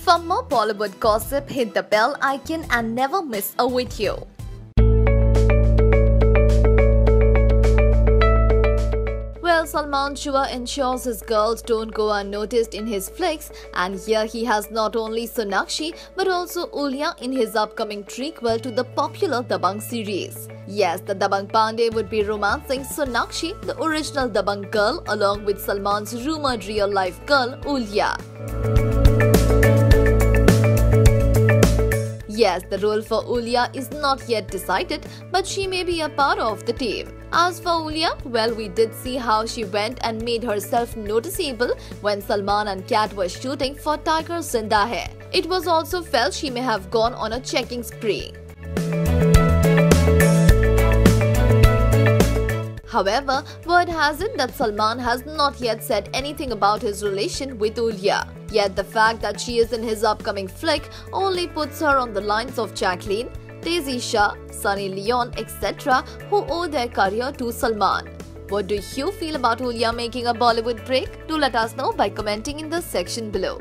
For more Bollywood gossip, hit the bell icon and never miss a video. Well, Salman sure ensures his girls don't go unnoticed in his flicks, and here he has not only Sonakshi but also Iulia in his upcoming prequel to the popular Dabangg series. Yes, the Dabangg Pandey would be romancing Sonakshi, the original Dabangg girl, along with Salman's rumored real-life girl Iulia. Yes, the role for Iulia is not yet decided, but she may be a part of the team. As for Iulia, well, we did see how she went and made herself noticeable when Salman and Kat were shooting for Tiger Zinda Hai. It was also felt she may have gone on a checking spree. However, word has it that Salman has not yet said anything about his relation with Iulia. Yet the fact that she is in his upcoming flick only puts her on the lines of Jacqueline, Daisy Shah, Sunny Leon, etc. who owe their career to Salman. What do you feel about Iulia making a Bollywood break? Do let us know by commenting in the section below.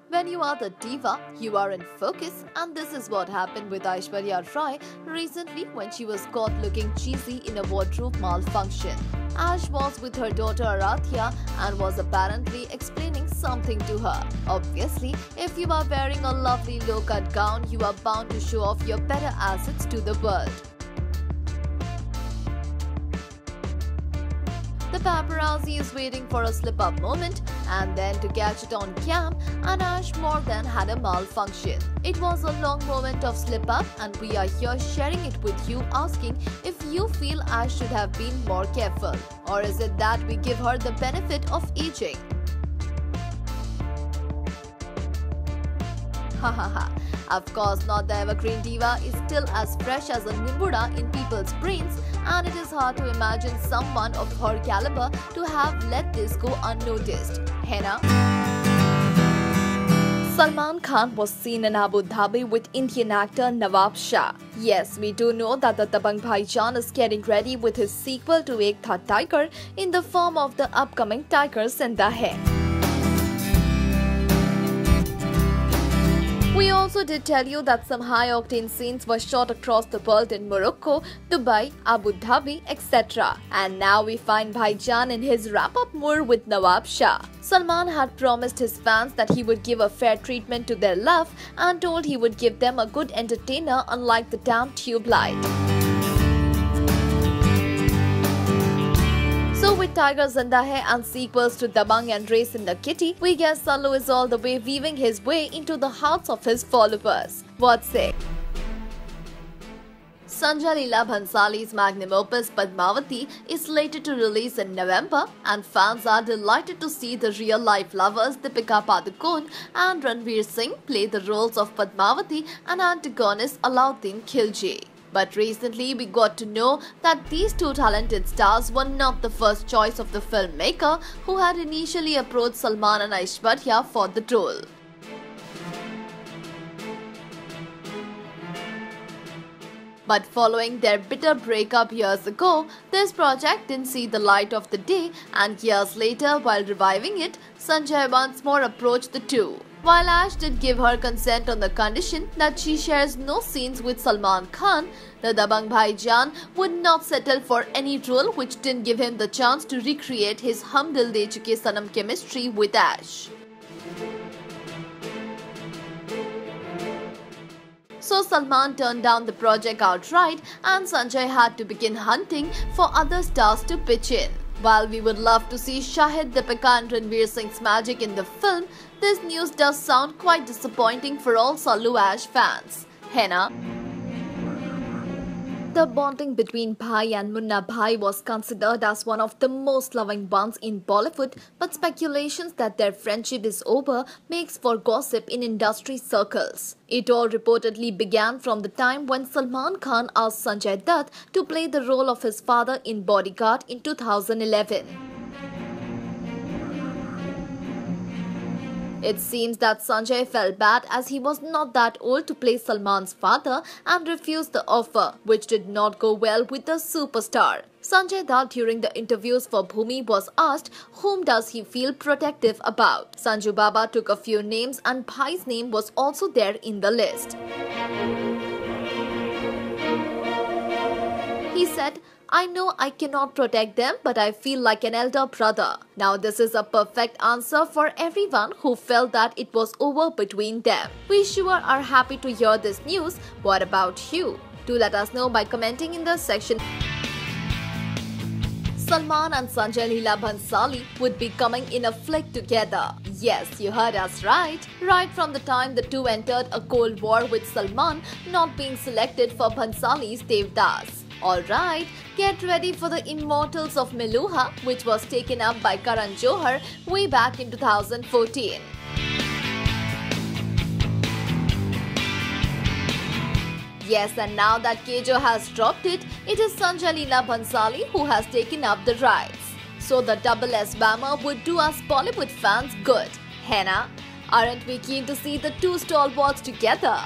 When you are the diva, you are in focus, and this is what happened with Aishwarya Rai recently when she was caught looking cheesy in a wardrobe malfunction. Ash was with her daughter Aradhya and was apparently explaining something to her. Obviously, if you are wearing a lovely low-cut gown, you are bound to show off your better assets to the world. The paparazzi is waiting for a slip-up moment and then to catch it on cam, and Ash more than had a malfunction. It was a long moment of slip-up, and we are here sharing it with you, asking if you feel Ash should have been more careful, or is it that we give her the benefit of aging? Hahaha. Of course not, the evergreen diva is still as fresh as a nimbuda in people's brains, and it is hard to imagine someone of her caliber to have let this go unnoticed. Henna? Salman Khan was seen in Abu Dhabi with Indian actor Nawab Shah. Yes, we do know that the Dabangg Bhaijan is getting ready with his sequel to Ek Tha Tiger in the form of the upcoming Tiger Zinda Hai. We also did tell you that some high-octane scenes were shot across the world in Morocco, Dubai, Abu Dhabi, etc. And now we find Bhaijan in his wrap-up mood with Nawab Shah. Salman had promised his fans that he would give a fair treatment to their love and told he would give them a good entertainer unlike the damn tube light. So with Tiger Zinda Hai and sequels to Dabangg and Race in the Kitty, we guess Sallu is all the way weaving his way into the hearts of his followers. What say? Sanjay Leela Bhansali's magnum opus Padmavati is slated to release in November, and fans are delighted to see the real-life lovers Deepika Padukone and Ranveer Singh play the roles of Padmavati and antagonist Alauddin Khilji. But recently we got to know that these two talented stars were not the first choice of the filmmaker, who had initially approached Salman and Aishwarya for the role. But following their bitter breakup years ago, this project didn't see the light of the day, and years later, while reviving it, Sanjay once more approached the two. While Ash did give her consent on the condition that she shares no scenes with Salman Khan, the Dabangg Bhaijan would not settle for any role which didn't give him the chance to recreate his Hum Dil De Chuke Sanam chemistry with Ash. So Salman turned down the project outright, and Sanjay had to begin hunting for other stars to pitch in. While we would love to see Shahid, Deepika and Ranveer Singh's magic in the film, this news does sound quite disappointing for all Sallu Ash fans. Henna? The bonding between Bhai and Munna Bhai was considered as one of the most loving bonds in Bollywood, but speculations that their friendship is over makes for gossip in industry circles. It all reportedly began from the time when Salman Khan asked Sanjay Dutt to play the role of his father in Bodyguard in 2011. It seems that Sanjay felt bad as he was not that old to play Salman's father and refused the offer, which did not go well with the superstar. Sanjay Dutt during the interviews for Bhumi was asked whom does he feel protective about. Sanju Baba took a few names and Bhai's name was also there in the list. He said, "I know I cannot protect them, but I feel like an elder brother." Now this is a perfect answer for everyone who felt that it was over between them. We sure are happy to hear this news. What about you? Do let us know by commenting in the section. Salman and Sanjay Leela Bhansali would be coming in a flick together. Yes, you heard us right. Right from the time the two entered a cold war with Salman not being selected for Bhansali's Devdas. Alright, get ready for the Immortals of Meluha, which was taken up by Karan Johar way back in 2014. Yes, and now that Kejo has dropped it, it is Sanjay Leela Bhansali who has taken up the rights. So the double S-Bammer would do us Bollywood fans good. Henna, aren't we keen to see the two stalwarts together?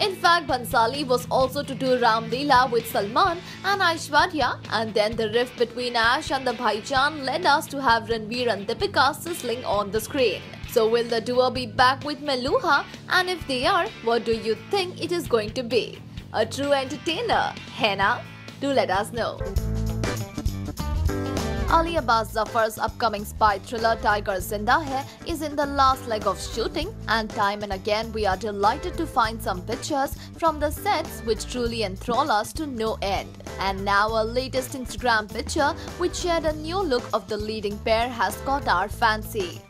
In fact, Bhansali was also to do Ram Leela with Salman and Aishwarya, and then the rift between Ash and the Bhaijan led us to have Ranveer and Deepika sizzling on the screen. So will the duo be back with Meluha? And if they are, what do you think it is going to be? A true entertainer? Henna? Do let us know. Ali Abbas Zafar's upcoming spy thriller Tiger Zinda Hai is in the last leg of shooting, and time and again we are delighted to find some pictures from the sets which truly enthrall us to no end. And now our latest Instagram picture which shared a new look of the leading pair has caught our fancy.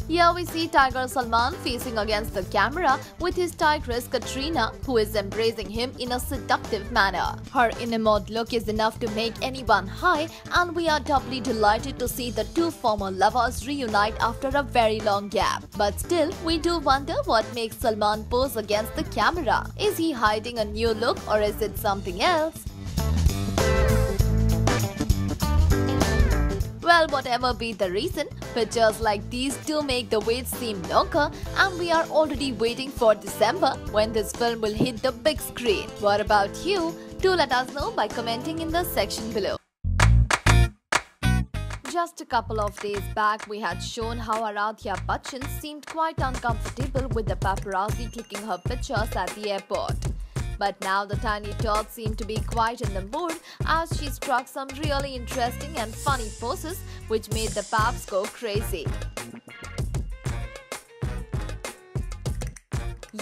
Here we see Tiger Salman facing against the camera with his tigress Katrina, who is embracing him in a seductive manner. Her enamored look is enough to make anyone high, and we are doubly delighted to see the two former lovers reunite after a very long gap. But still, we do wonder what makes Salman pose against the camera. Is he hiding a new look or is it something else? Well, whatever be the reason, pictures like these do make the wait seem longer, and we are already waiting for December when this film will hit the big screen. What about you? Do let us know by commenting in the section below. Just a couple of days back, we had shown how Aradhya Bachchan seemed quite uncomfortable with the paparazzi clicking her pictures at the airport. But now the tiny tot seemed to be quite in the mood as she struck some really interesting and funny poses which made the paps go crazy.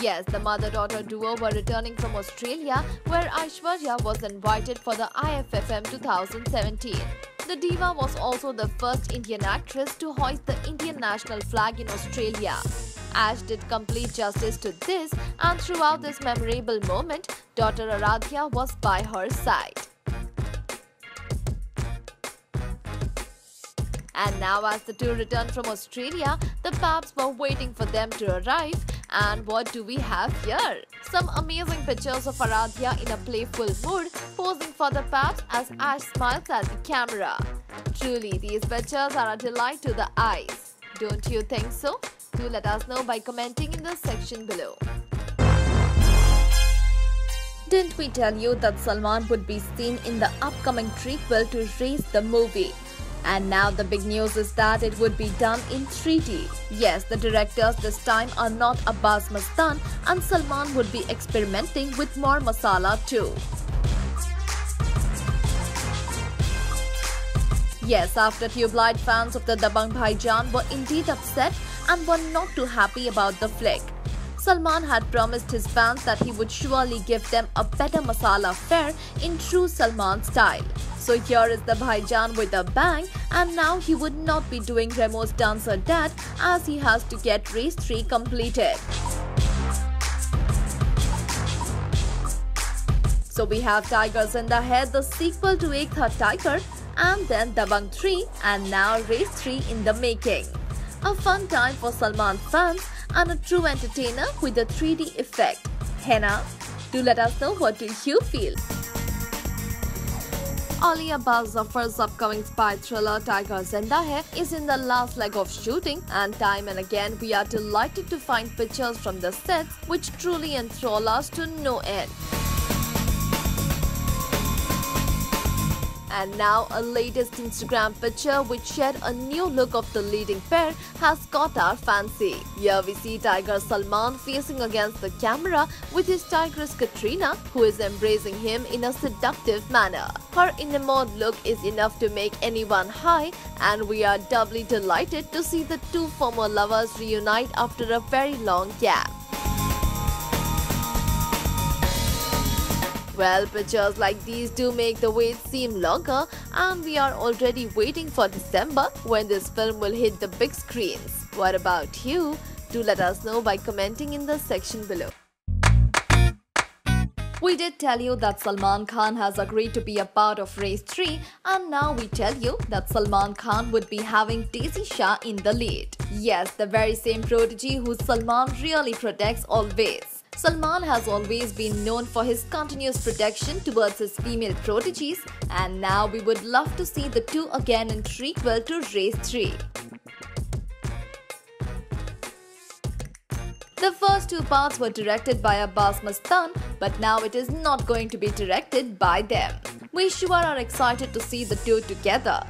Yes, the mother-daughter duo were returning from Australia where Aishwarya was invited for the IFFM 2017. The diva was also the first Indian actress to hoist the Indian national flag in Australia. Ash did complete justice to this, and throughout this memorable moment, daughter Aradhya was by her side. And now as the two returned from Australia, the paps were waiting for them to arrive. And what do we have here? Some amazing pictures of Aradhya in a playful mood, posing for the paps as Ash smiles at the camera. Truly, these pictures are a delight to the eyes. Don't you think so? Do let us know by commenting in the section below. Didn't we tell you that Salman would be seen in the upcoming prequel to Race the movie? And now the big news is that it would be done in 3D. Yes, the directors this time are not Abbas Mastan, and Salman would be experimenting with more masala too. Yes, after Tubelight fans of the Dabangg Bhaijan were indeed upset and were not too happy about the flick. Salman had promised his fans that he would surely give them a better masala fare in true Salman style. So here is the Bhaijan with a bang, and now he would not be doing Remo's Dancer Dad as he has to get Race 3 completed. So we have Tiger Zinda Hai, the sequel to Ek Tha Tiger, and then Dabangg 3, and now Race 3 in the making. A fun time for Salman fans and a true entertainer with a 3D effect. Henna, do let us know what do you feel. Alia Zafar's upcoming spy thriller Tiger Zinda Hai is in the last leg of shooting, and time and again we are delighted to find pictures from the sets which truly enthrall us to no end. And now a latest Instagram picture which shared a new look of the leading pair has caught our fancy. Here we see Tiger Salman facing against the camera with his tigress Katrina, who is embracing him in a seductive manner. Her enamored look is enough to make anyone high, and we are doubly delighted to see the two former lovers reunite after a very long gap. Well, pictures like these do make the wait seem longer, and we are already waiting for December when this film will hit the big screens. What about you? Do let us know by commenting in the section below. We did tell you that Salman Khan has agreed to be a part of Race 3, and now we tell you that Salman Khan would be having Desi Shah in the lead. Yes, the very same prodigy who Salman really protects always. Salman has always been known for his continuous protection towards his female prodigies, and now we would love to see the two again in prequel to Race 3. The first two parts were directed by Abbas Mastan, but now it is not going to be directed by them. We sure are excited to see the two together.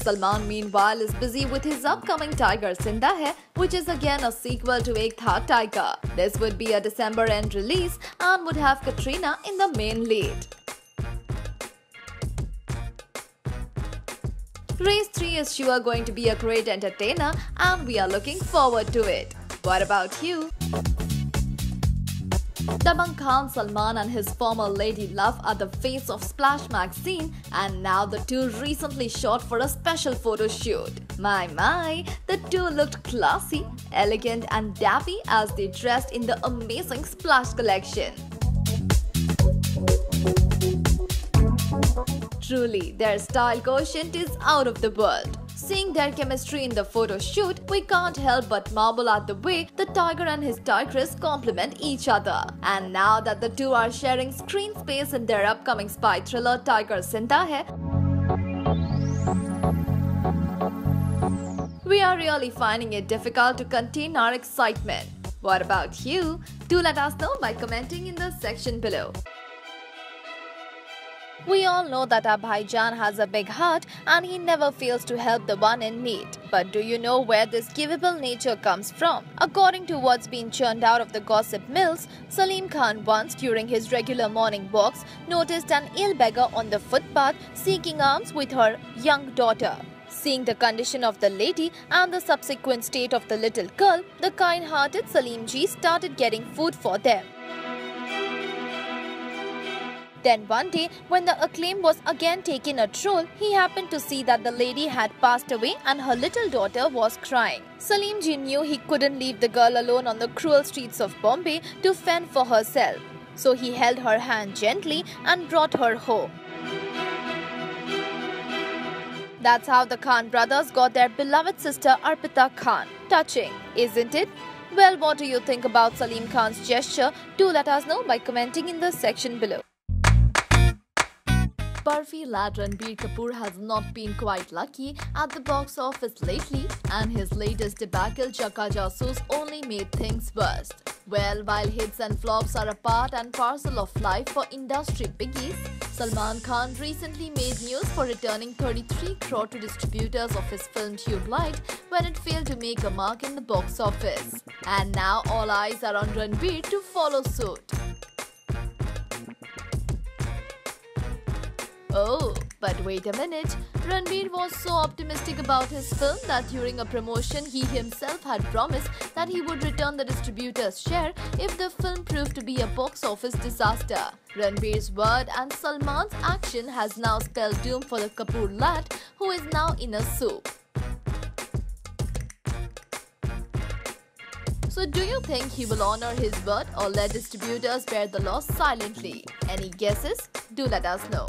Salman, meanwhile, is busy with his upcoming Tiger Zinda Hai, which is again a sequel to Ek Tha Tiger. This would be a December end release and would have Katrina in the main lead. Race 3 is sure going to be a great entertainer, and we are looking forward to it. What about you? Dabangg Khan Salman and his former lady love are the face of Splash magazine, and now the two recently shot for a special photo shoot. My, the two looked classy, elegant and daffy as they dressed in the amazing Splash collection. Truly, their style quotient is out of the world. Seeing their chemistry in the photo shoot, we can't help but marvel at the way the tiger and his tigress complement each other. And now that the two are sharing screen space in their upcoming spy thriller Tiger Zinda Hai, we are really finding it difficult to contain our excitement. What about you? Do let us know by commenting in the section below. We all know that our Bhaijan has a big heart and he never fails to help the one in need. But do you know where this givable nature comes from? According to what's been churned out of the gossip mills, Salim Khan once, during his regular morning walks, noticed an ill beggar on the footpath seeking alms with her young daughter. Seeing the condition of the lady and the subsequent state of the little girl, the kind-hearted Salim ji started getting food for them. Then one day, when the acclaim was again taking a stroll, he happened to see that the lady had passed away and her little daughter was crying. Salim ji knew he couldn't leave the girl alone on the cruel streets of Bombay to fend for herself. So he held her hand gently and brought her home. That's how the Khan brothers got their beloved sister Arpita Khan. Touching, isn't it? Well, what do you think about Salim Khan's gesture? Do let us know by commenting in the section below. Barfi lad Ranbir Kapoor has not been quite lucky at the box office lately, and his latest debacle Chakka Jasoos only made things worse. Well, while hits and flops are a part and parcel of life for industry biggies, Salman Khan recently made news for returning 33 crore to distributors of his film Tube Light when it failed to make a mark in the box office. And now all eyes are on Ranbir to follow suit. Oh, but wait a minute. Ranbir was so optimistic about his film that during a promotion he himself had promised that he would return the distributor's share if the film proved to be a box office disaster. Ranbir's word and Salman's action has now spelled doom for the Kapoor lad, who is now in a soup. So do you think he will honor his word or let distributors bear the loss silently? Any guesses? Do let us know.